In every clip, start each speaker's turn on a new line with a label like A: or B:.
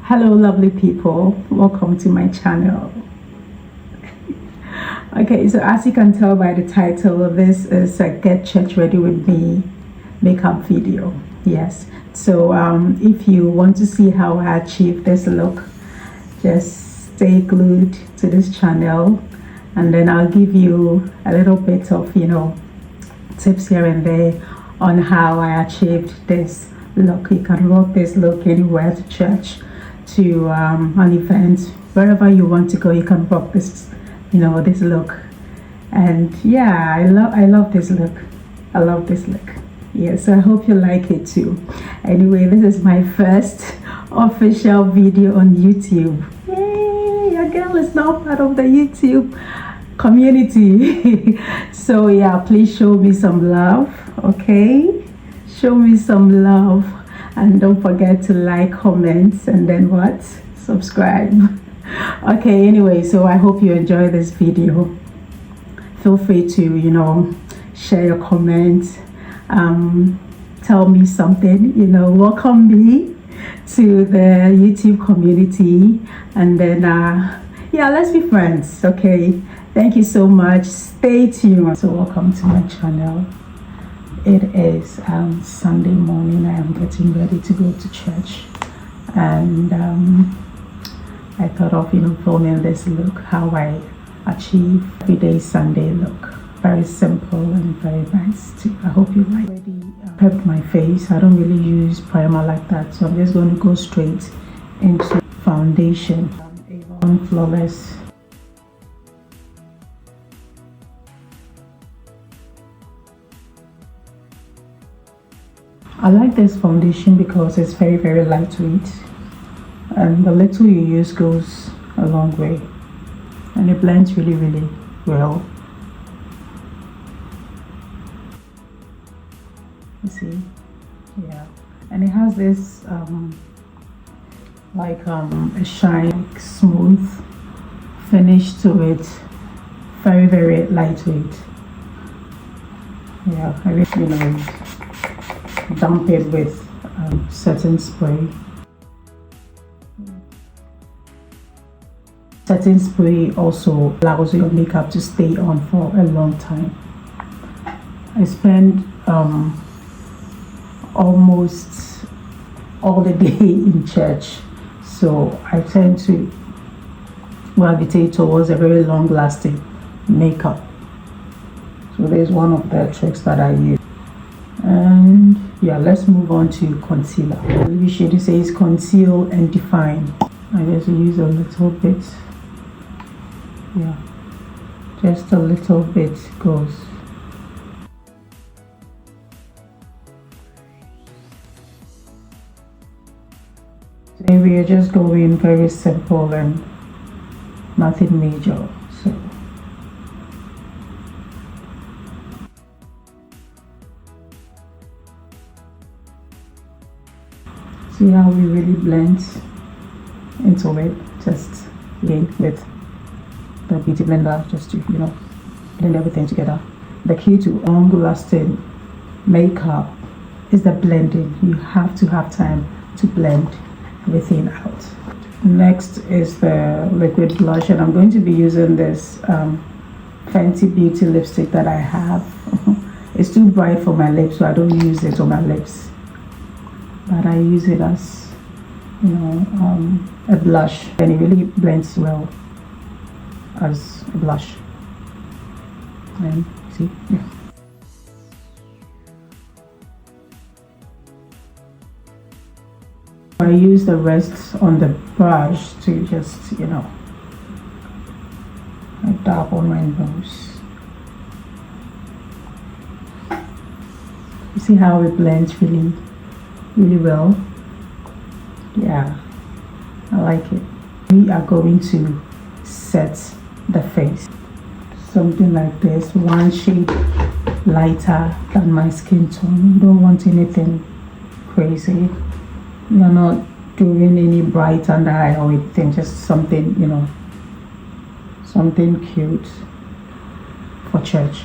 A: Hello lovely people, welcome to my channel. Okay, so as you can tell by the title, this is a get church ready with me makeup video. Yes, so if you want to see how I achieve this look, just stay glued to this channel, and then I'll give you a little bit of tips here and there on how I achieved this look. You can rock this look anywhere, to church, to an event, wherever you want to go. You can rock this this look. And yeah, I love this look. I love this look. Yeah, so I hope you like it too. Anyway, this is my first official video on YouTube. Yay, your girl is now part of the YouTube community. So yeah, please show me some love, okay? Show me some love, and don't forget to like, comment, and then what? Subscribe. Okay, anyway, so I hope you enjoy this video. Feel free to share your comments, tell me something, welcome me to the YouTube community, and then yeah, let's be friends. Okay, thank you so much. Stay tuned. So welcome to my channel. It is Sunday morning. I am getting ready to go to church, and I thought of filming this look, how I achieve everyday Sunday look. Very simple and very nice too. I hope you like. Already prepped my face. I don't really use primer like that, so I'm just going to go straight into foundation. Avon Flawless. I like this foundation because it's very lightweight, and the little you use goes a long way, and it blends really well. You see, yeah, and it has this a shine, smooth finish to it. Very lightweight. Yeah, I really damp it with setting spray. Setting spray also allows your makeup to stay on for a long time. I spend almost all the day in church, so I tend to gravitate towards a very long lasting makeup. So there's one of the tricks that I use. And yeah, let's move on to concealer. The shade says conceal and define. I just use a little bit. Yeah, just a little bit goes. Today we are just going very simple and nothing major. So see how we really blend into it, just again with the beauty blender, just to blend everything together. The key to long-lasting makeup is the blending. You have to have time to blend everything out. Next is the liquid blush, and I'm going to be using this Fenty beauty lipstick that I have. It's too bright for my lips, so I don't use it on my lips, but I use it as a blush, and it really blends well as a blush. And see, yeah. I use the rest on the brush to just I dab on my nose. You see how it blends really well? Yeah, I like it. We are going to set the face. Something like this, one shade lighter than my skin tone. You don't want anything crazy. You're not doing any bright under eye or anything, just something, something cute for church.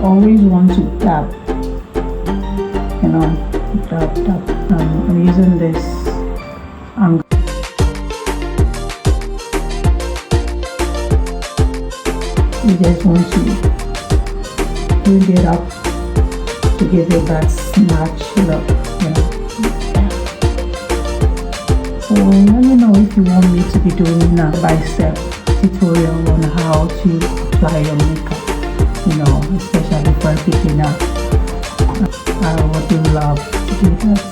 A: always want to dab, you know, dab. I'm using this angle. You just want to build it up to give it that snatch look, you know. So let me know if you want me to be doing a step-by-step tutorial on how to apply your makeup, you know, especially for beginner. I would love to do that.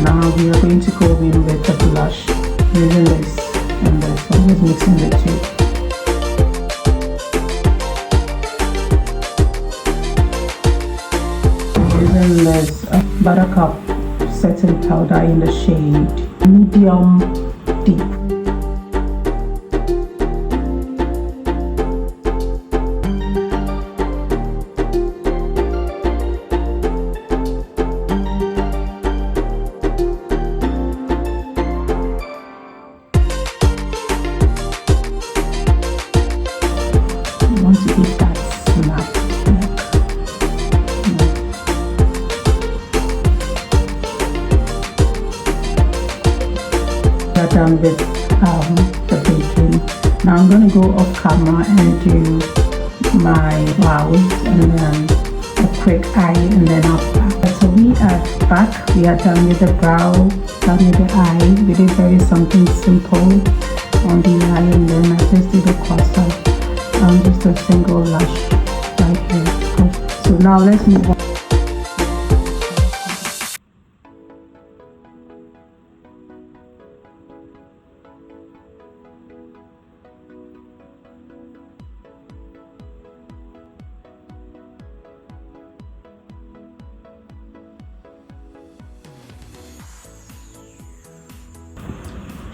A: Now we are going to go in with the blush, using this and this. I'm just mixing the two. Using this buttercup setting powder in the shade medium deep. Want to give that snap look. We're done with the baking. Now I'm going to go off camera and do my brows and then a quick eye and then up. So we are back. We are done with the brow, done with the eye. We did very something simple on the eye and then I just did a cross-up. Just a single lash right here. So now let's move on.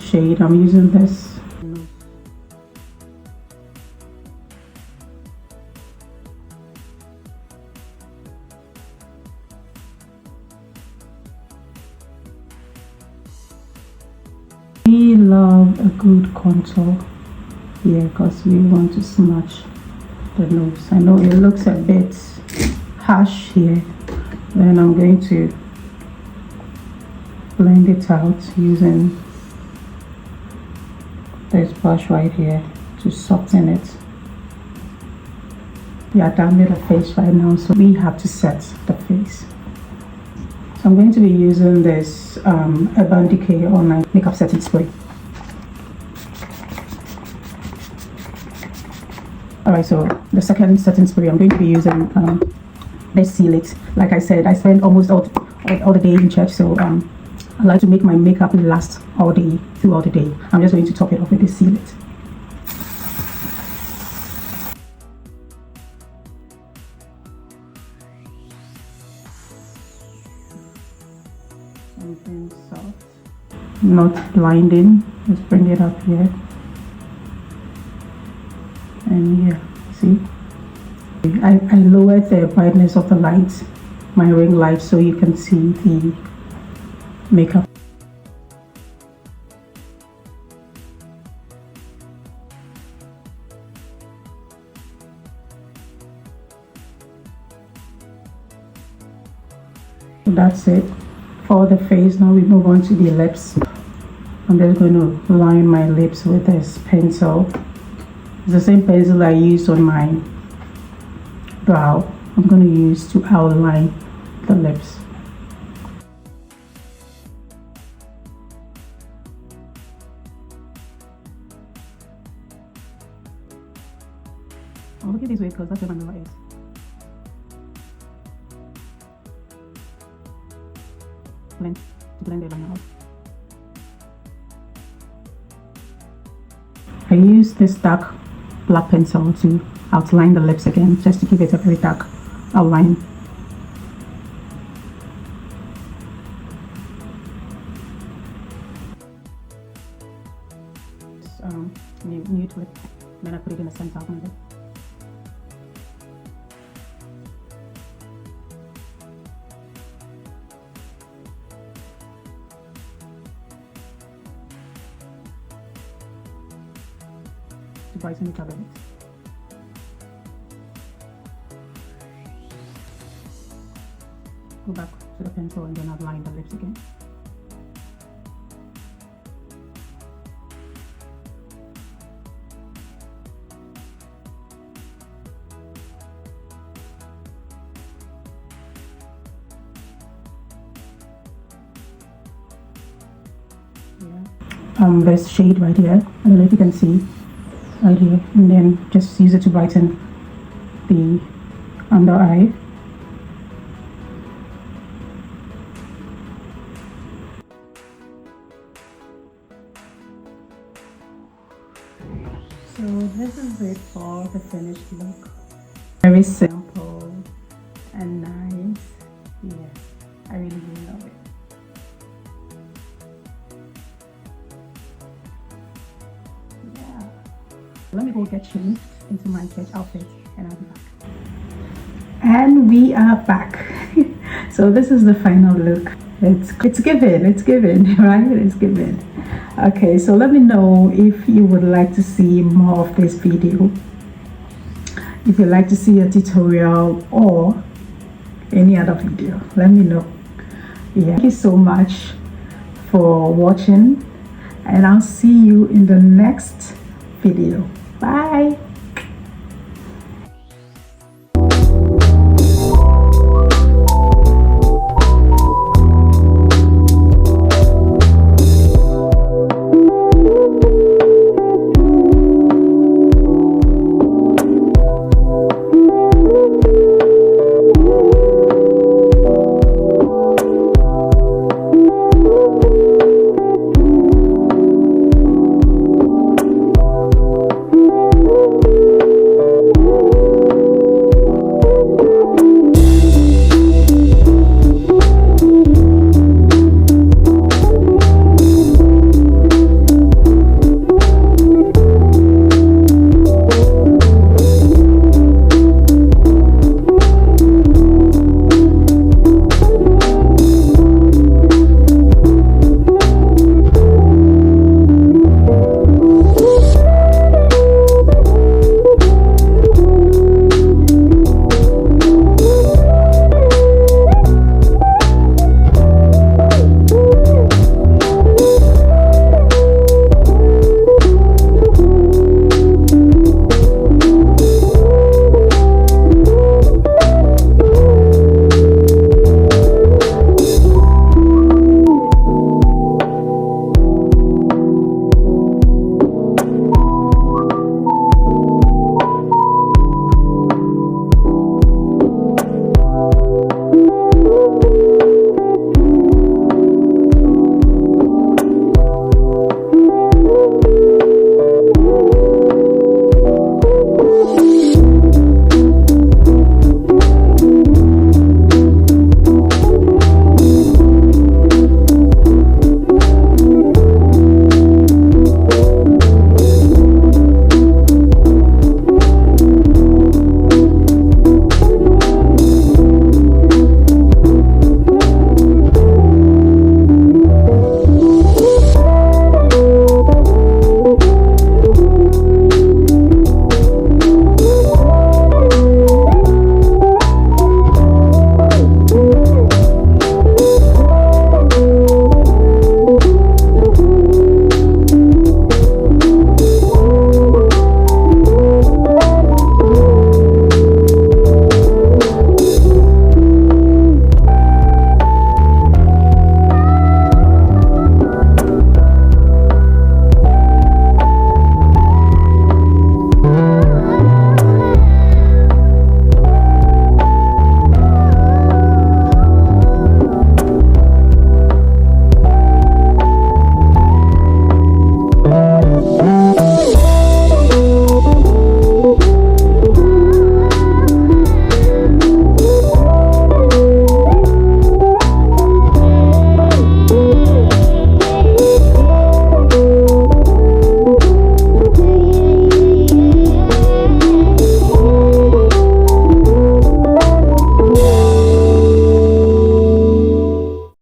A: Shade, I'm using this. We love a good contour here because we want to smudge the nose. I know it looks a bit harsh here. Then I'm going to blend it out using this brush right here to soften it. We are done with the face right now, so we have to set the face. So I'm going to be using this Avon Decay All-Night Makeup Setting Spray. Alright, so the second setting spray I'm going to be using, let's seal it. Like I said, I spend almost all the day in church, so I like to make my makeup last all day, throughout the day. I'm just going to top it off with this seal it. Something soft, not blinding. Let's bring it up here. And yeah, see, I lowered the brightness of the light, my ring light, so you can see the makeup. So that's it for the face. Now we move on to the lips. I'm just going to line my lips with this pencil. It's the same pencil I used on my brow. I'm going to use to outline the lips. I'll look at this way because that's where my mirror is. Blend it out. I use this dark black pencil to outline the lips again, just to give it a very dark outline. Nude lip, then I put it in the center of my lip. To brighten it a bit. go back to the pencil and then outline the lips again. This shade right here, I don't know if you can see right here, and then just use it to brighten the under eye. So this is it for the finished look. Very simple and nice. Yes, I really love it. Let me go get changed into my sketch outfit and I'll be back. And we are back. So this is the final look. It's given, right? It's given. Okay, so let me know if you would like to see more of this video. If you'd like to see a tutorial or any other video, let me know. Yeah. Thank you so much for watching, and I'll see you in the next video. Bye.